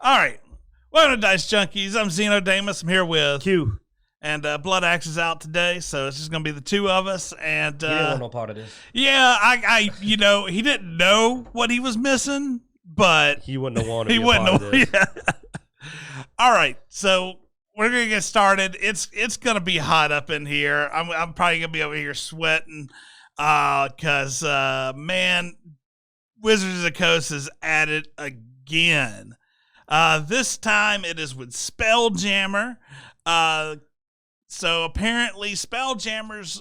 All right. Welcome to Dicejunkies. I'm Xenodamus. I'm here with Q. And Bloodaxe is out today, so it's just going to be the two of us. And He didn't want no part of this. Yeah, I he didn't know what he was missing, but he wouldn't have wanted to be a part of this. Yeah. All right, so we're going to get started. It's going to be hot up in here. I'm probably going to be over here sweating because, man, Wizards of the Coast is at it again. This time it is with Spelljammer. So apparently Spelljammer's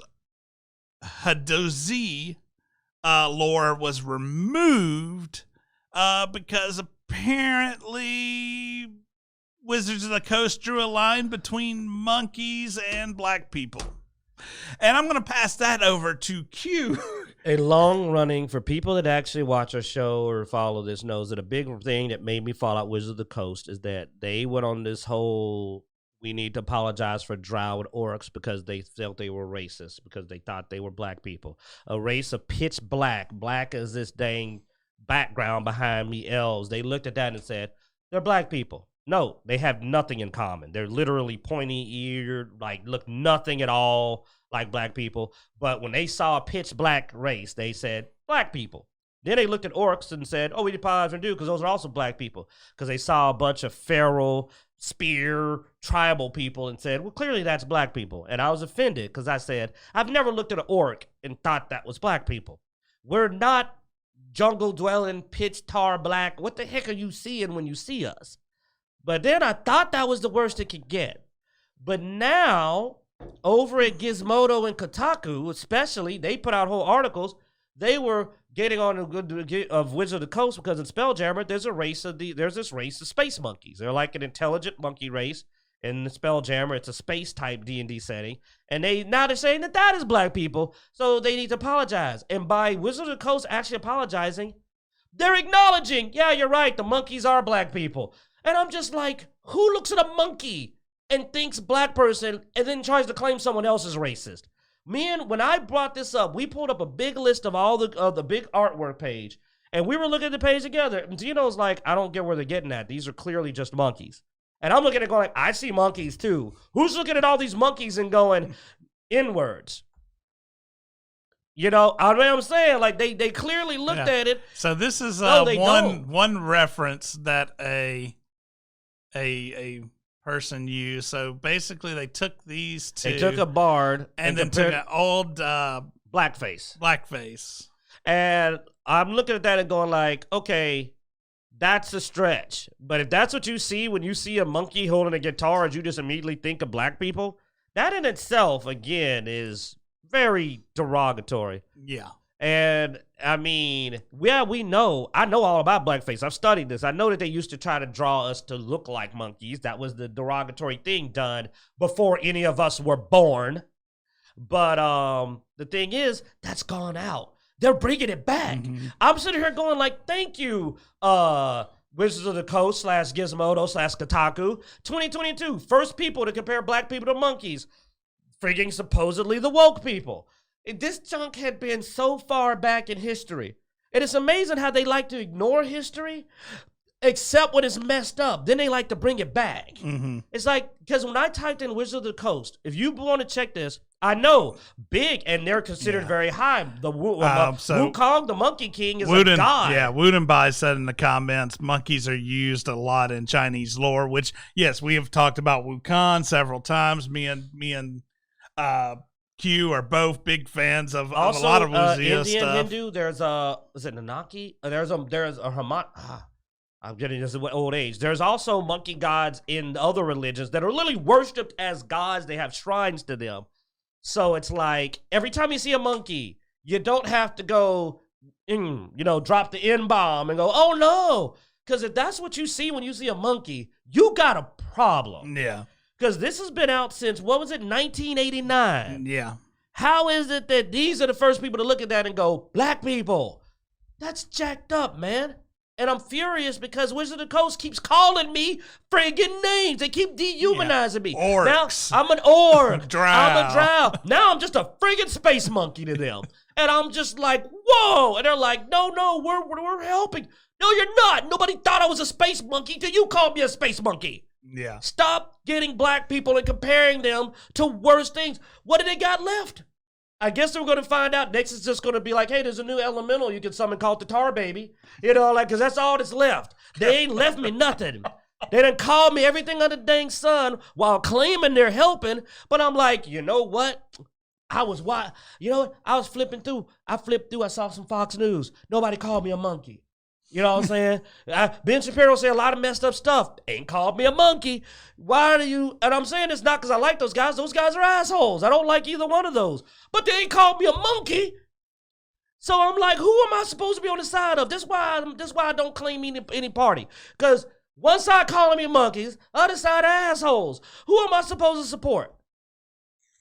Hadozi lore was removed because apparently Wizards of the Coast drew a line between monkeys and black people. And I'm going to pass that over to Q. A long running, for people that actually watch our show or follow this knows that a big thing that made me fall out Wizards of the Coast is that they went on this whole, we need to apologize for drow and orcs because they felt they were racist, because they thought they were black people. A race of pitch black. Black as this dang background behind me, elves. They looked at that and said, they're black people. No, they have nothing in common. They're literally pointy-eared, look nothing at all like black people. But when they saw a pitch black race, they said, black people. Then they looked at orcs and said, oh, we need to apologize for because those are also black people. Because they saw a bunch of feral, spear, tribal people and said, well, clearly that's black people. And I was offended because I said, I've never looked at an orc and thought that was black people. We're not jungle-dwelling, pitch tar black. What the heck are you seeing when you see us? But then I thought that was the worst it could get. But now, over at Gizmodo and Kotaku, especially, they put out whole articles. They were getting on the good of Wizards of the Coast because in Spelljammer, there's this race of space monkeys. They're like an intelligent monkey race. In the Spelljammer, it's a space type D&D setting. And now they're saying that is black people, so they need to apologize. And by Wizards of the Coast actually apologizing, they're acknowledging, yeah, you're right, the monkeys are black people. And I'm just like, who looks at a monkey and thinks black person and then tries to claim someone else is racist? When I brought this up, we pulled up a big list of all the big artwork page, and we were looking at the page together. And Gino's like, I don't get where they're getting at. These are clearly just monkeys. And I'm looking at it going, I see monkeys too. Who's looking at all these monkeys and going, inwards? You know what I'm saying? Like they clearly looked at it. So this is one reference that a person used. So basically, they took these two. They took a bard and then took an old blackface. And I'm looking at that and going like, okay, that's a stretch. But if that's what you see when you see a monkey holding a guitar and you just immediately think of black people, that in itself, again, is very derogatory. Yeah. And I mean, yeah, I know all about blackface. I've studied this. I know that they used to try to draw us to look like monkeys. That was the derogatory thing done before any of us were born. But the thing is, that's gone out. They're bringing it back. Mm-hmm. I'm sitting here going like, thank you, Wizards of the Coast / Gizmodo / Kotaku. 2022, first people to compare black people to monkeys. Frigging supposedly the woke people. This junk had been so far back in history. And it's amazing how they like to ignore history, except when it's messed up. Then they like to bring it back. Mm-hmm. It's like, because when I typed in Wizards of the Coast, if you want to check this, I know, big, and they're considered very high. The Wukong, the Monkey King, is a god. Yeah, Woodenbai said in the comments, monkeys are used a lot in Chinese lore, which, yes, we have talked about Wukong several times. Me and Q are both big fans of a lot of Wuxia Indian, stuff. Hindu, there's is it Nanaki? There's a Hamat. I'm getting this at old age. There's also monkey gods in other religions that are literally worshipped as gods. They have shrines to them. So it's like every time you see a monkey, you don't have to go, drop the N-bomb and go, oh no. Because if that's what you see when you see a monkey, you got a problem. Yeah. Because this has been out since, 1989? Yeah. How is it that these are the first people to look at that and go, black people? That's jacked up, man. And I'm furious because Wizard of the Coast keeps calling me friggin' names. They keep dehumanizing me. Orcs. Now I'm an orc. Drow. I'm a drow. Now I'm just a friggin' space monkey to them. And I'm just like, whoa. And they're like, no, we're helping. No, you're not. Nobody thought I was a space monkey till you called me a space monkey. Yeah. Stop getting black people and comparing them to worse things. What do they got left? I guess we're going to find out. Next is just going to be like, hey, there's a new elemental you can summon called the Tar Baby. You know, like, because that's all that's left. They ain't left me nothing. They done called me everything under the dang sun while claiming they're helping. But I'm like, you know what? I was flipping through. I saw some Fox News. Nobody called me a monkey. You know what I'm saying? Ben Shapiro said a lot of messed up stuff. Ain't called me a monkey. Why do you? And I'm saying it's not because I like those guys. Those guys are assholes. I don't like either one of those. But they ain't called me a monkey. So I'm like, who am I supposed to be on the side of? That's why I don't claim any party. Because one side calling me monkeys, other side assholes. Who am I supposed to support?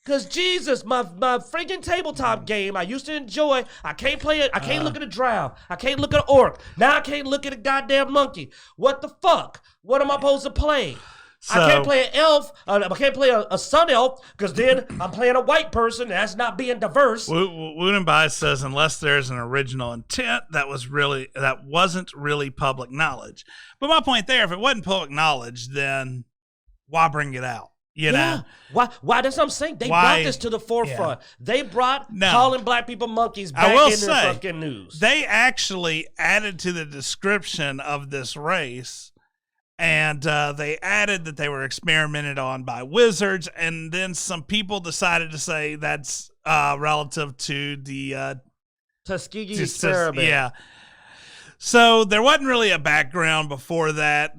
Because Jesus, my freaking tabletop game I used to enjoy, I can't play it. I can't look at a drow. I can't look at an orc. Now I can't look at a goddamn monkey. What the fuck? What am I supposed to play? So, I can't play an elf. I can't play a sun elf because then I'm playing a white person. That's not being diverse. Woodenby says unless there's an original intent that wasn't really public knowledge. But my point there, if it wasn't public knowledge, then why bring it out? You know? Why? That's what I'm saying. They brought this to the forefront. Yeah. They brought calling black people monkeys back into the fucking news. They actually added to the description of this race, and they added that they were experimented on by wizards, and then some people decided to say that's relative to the Tuskegee experiment. Yeah. So there wasn't really a background before that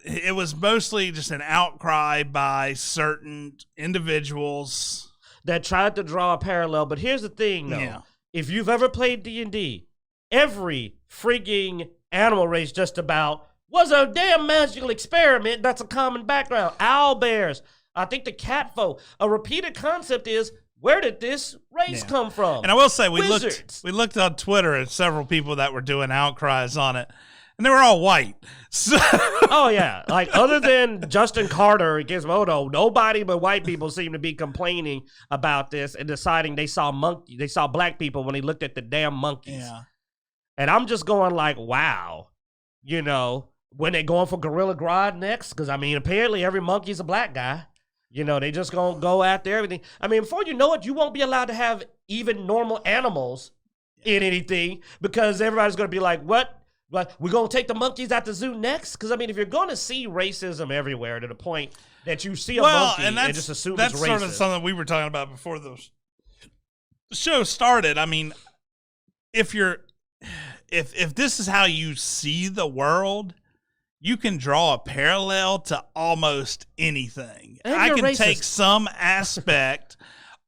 it was mostly just an outcry by certain individuals that tried to draw a parallel. But here's the thing, though. Yeah. If you've ever played D&D, every freaking animal race just about was a damn magical experiment. That's a common background. Owl bears. I think the cat folk. A repeated concept is, where did this race come from? And I will say, we looked on Twitter at several people that were doing outcries on it, and they were all white. So oh, yeah. Like, other than Justin Carter and Gizmodo, nobody but white people seem to be complaining about this and deciding they saw black people when they looked at the damn monkeys. Yeah. And I'm just going like, wow. You know, when they going for Gorilla Grodd next? Because, I mean, apparently every monkey's a black guy. You know, they just gonna go after everything. I mean, before you know it, you won't be allowed to have even normal animals in anything because everybody's gonna be like, what? We're gonna take the monkeys out the zoo next? Because, I mean, if you're gonna see racism everywhere to the point that you see a monkey and just assume it's racist. That's sort of something we were talking about before the show started. I mean, if this is how you see the world, you can draw a parallel to almost anything. I can take some aspect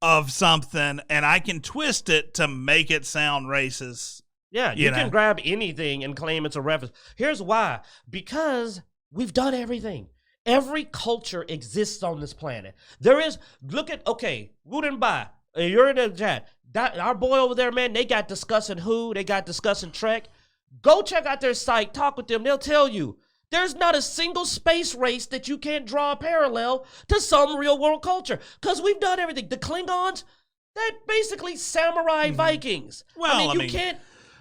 of something and I can twist it to make it sound racist. Yeah, you can grab anything and claim it's a reference. Here's why. Because we've done everything. Every culture exists on this planet. Woodenby, you're in the chat. Our boy over there, man, they got discussing Who, they got discussing Trek. Go check out their site, talk with them. They'll tell you. There's not a single space race that you can't draw a parallel to some real world culture. Because we've done everything. The Klingons, they're basically samurai Vikings. Well, you can't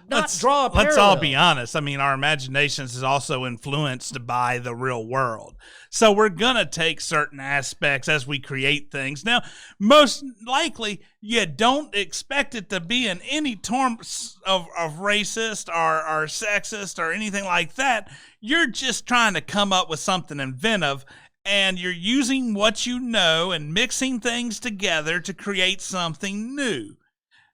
draw a parallel. Let's all be honest. I mean, our imaginations is also influenced by the real world. So we're going to take certain aspects as we create things. Now, most likely, you don't expect it to be in any terms of racist or sexist or anything like that. You're just trying to come up with something inventive, and you're using what you know and mixing things together to create something new.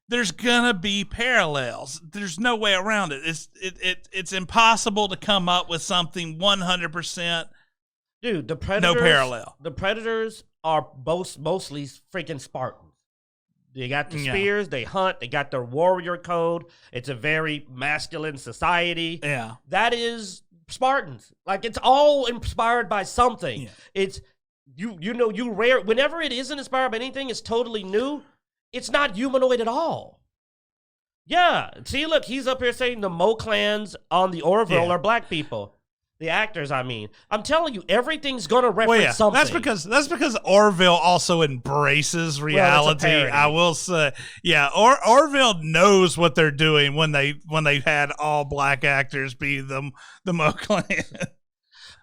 There's gonna be parallels. There's no way around it. It's impossible to come up with something 100%. Dude, the Predators. No parallel. The Predators are mostly freaking Spartans. They got the spears. They hunt. They got their warrior code. It's a very masculine society. Yeah, that is Spartans. Like, it's all inspired by something. Yeah. It's whenever it isn't inspired by anything, it's totally new. It's not humanoid at all. Yeah. See, look, he's up here saying the Mo clans on the Orville are black people. The actors, I mean. I'm telling you, everything's going to reference something. That's because Orville also embraces reality. I will say, yeah, Orville knows what they're doing when they had all black actors be the Mo Clan.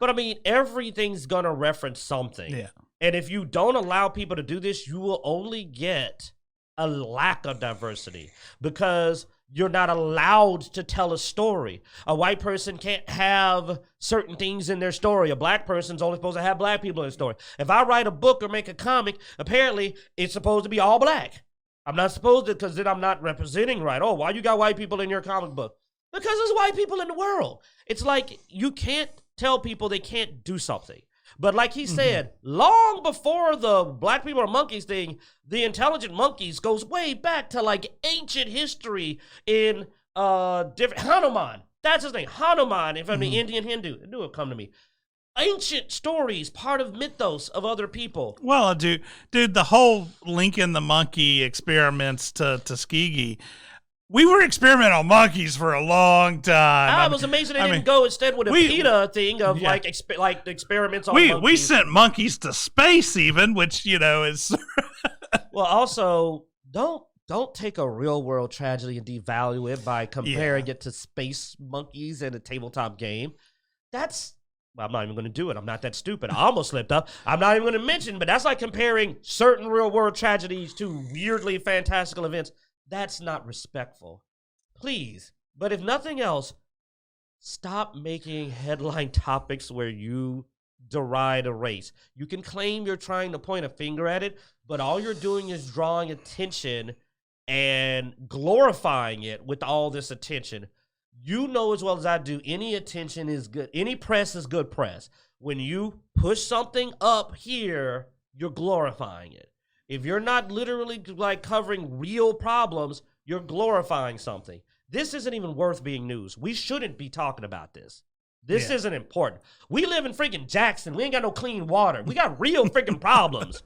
But I mean, everything's going to reference something. Yeah. And if you don't allow people to do this, you will only get a lack of diversity because you're not allowed to tell a story. A white person can't have certain things in their story. A black person's only supposed to have black people in the story. If I write a book or make a comic, apparently it's supposed to be all black. I'm not supposed to, because then I'm not representing right. Oh, why you got white people in your comic book? Because there's white people in the world. It's like you can't tell people they can't do something. But like he said, long before the black people are monkeys thing, the intelligent monkeys goes way back to like ancient history in different Hanuman. That's his name, Hanuman, from the Indian Hindu. I knew it would come to me. Ancient stories, part of mythos of other people. Well, dude, the whole Lincoln the Monkey experiments to Tuskegee. We were experimenting on monkeys for a long time. I was amazed they didn't go instead with a PETA thing of like experiments on monkeys. We sent monkeys to space even, which, is... Well, also, don't take a real world tragedy and devalue it by comparing it to space monkeys in a tabletop game. I'm not even going to do it. I'm not that stupid. I almost slipped up. I'm not even going to mention, but that's like comparing certain real world tragedies to weirdly fantastical events. That's not respectful. Please. But if nothing else, stop making headline topics where you deride a race. You can claim you're trying to point a finger at it, but all you're doing is drawing attention and glorifying it with all this attention. You know as well as I do, any attention is good. Any press is good press. When you push something up here, you're glorifying it. If you're not literally like covering real problems, you're glorifying something. This isn't even worth being news. We shouldn't be talking about this. This isn't important. We live in freaking Jackson. We ain't got no clean water. We got real freaking problems.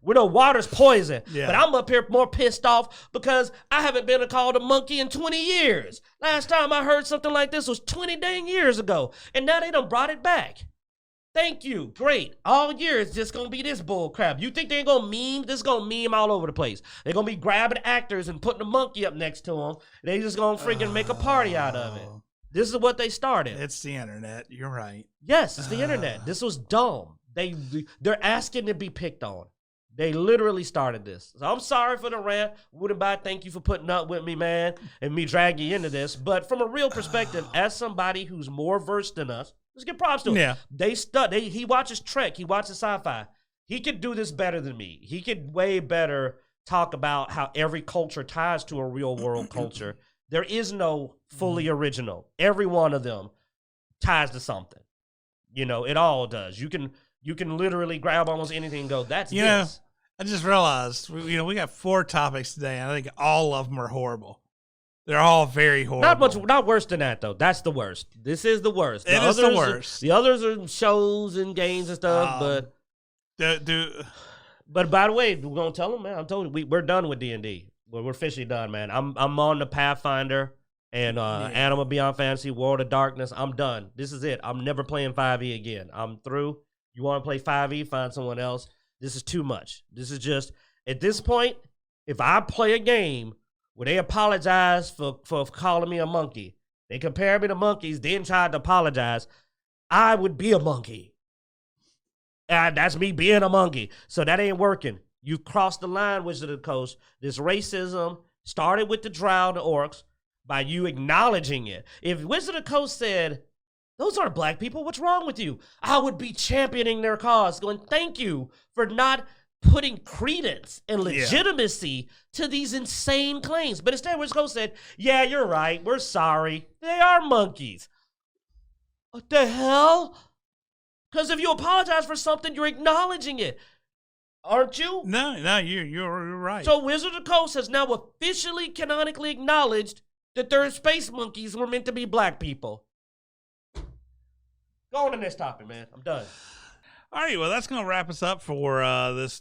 We know water's poison. Yeah. But I'm up here more pissed off because I haven't been called a monkey in 20 years. Last time I heard something like this was 20 dang years ago. And now they done brought it back. Thank you. Great. All year it's just going to be this bull crap. You think they ain't going to meme? This is going to meme all over the place. They're going to be grabbing actors and putting a monkey up next to them. They just going to freaking make a party out of it. This is what they started. It's the internet. You're right. Yes, it's the internet. This was dumb. They're asking to be picked on. They literally started this. So I'm sorry for the rant. Woodenbot, thank you for putting up with me, man, and me dragging you into this. But from a real perspective, as somebody who's more versed than us, let's give props to him. Yeah. He watches Trek. He watches sci-fi. He could do this better than me. He could way better talk about how every culture ties to a real world culture. There is no fully original. Every one of them ties to something. It all does. You can literally grab almost anything and go, that's this. I just realized, we got 4 topics today, and I think all of them are horrible. They're all very horrible. Not worse than that, though. That's the worst. This is the worst. It is the worst. The others are shows and games and stuff, but... But by the way, we're going to tell them, man, I told you, we're done with D&D. We're officially done, man. I'm on the Pathfinder and Animal Beyond Fantasy, World of Darkness. I'm done. This is it. I'm never playing 5e again. I'm through. You want to play 5e, find someone else. This is too much. This is just, at this point, if I play a game where they apologize for calling me a monkey, they compare me to monkeys, then tried to apologize, I would be a monkey. And that's me being a monkey. So that ain't working. You crossed the line, Wizard of the Coast. This racism started with the Drow and the Orcs by you acknowledging it. If Wizard of the Coast said, those aren't black people, what's wrong with you? I would be championing their cause, going, thank you for not putting credence and legitimacy to these insane claims. But instead, Wizard of the Coast said, yeah, you're right, we're sorry. They are monkeys. What the hell? Because if you apologize for something, you're acknowledging it. Aren't you? No, you're right. So Wizard of the Coast has now officially, canonically acknowledged that their space monkeys were meant to be black people. Go on to the next topic, man. I'm done. All right, well, that's going to wrap us up for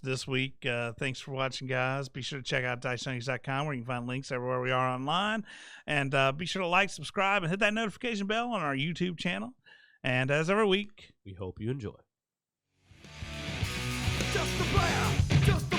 this week. Thanks for watching, guys. Be sure to check out Dicejunkies.com where you can find links everywhere we are online. And be sure to like, subscribe, and hit that notification bell on our YouTube channel. And as every week, we hope you enjoy. Just a player, just a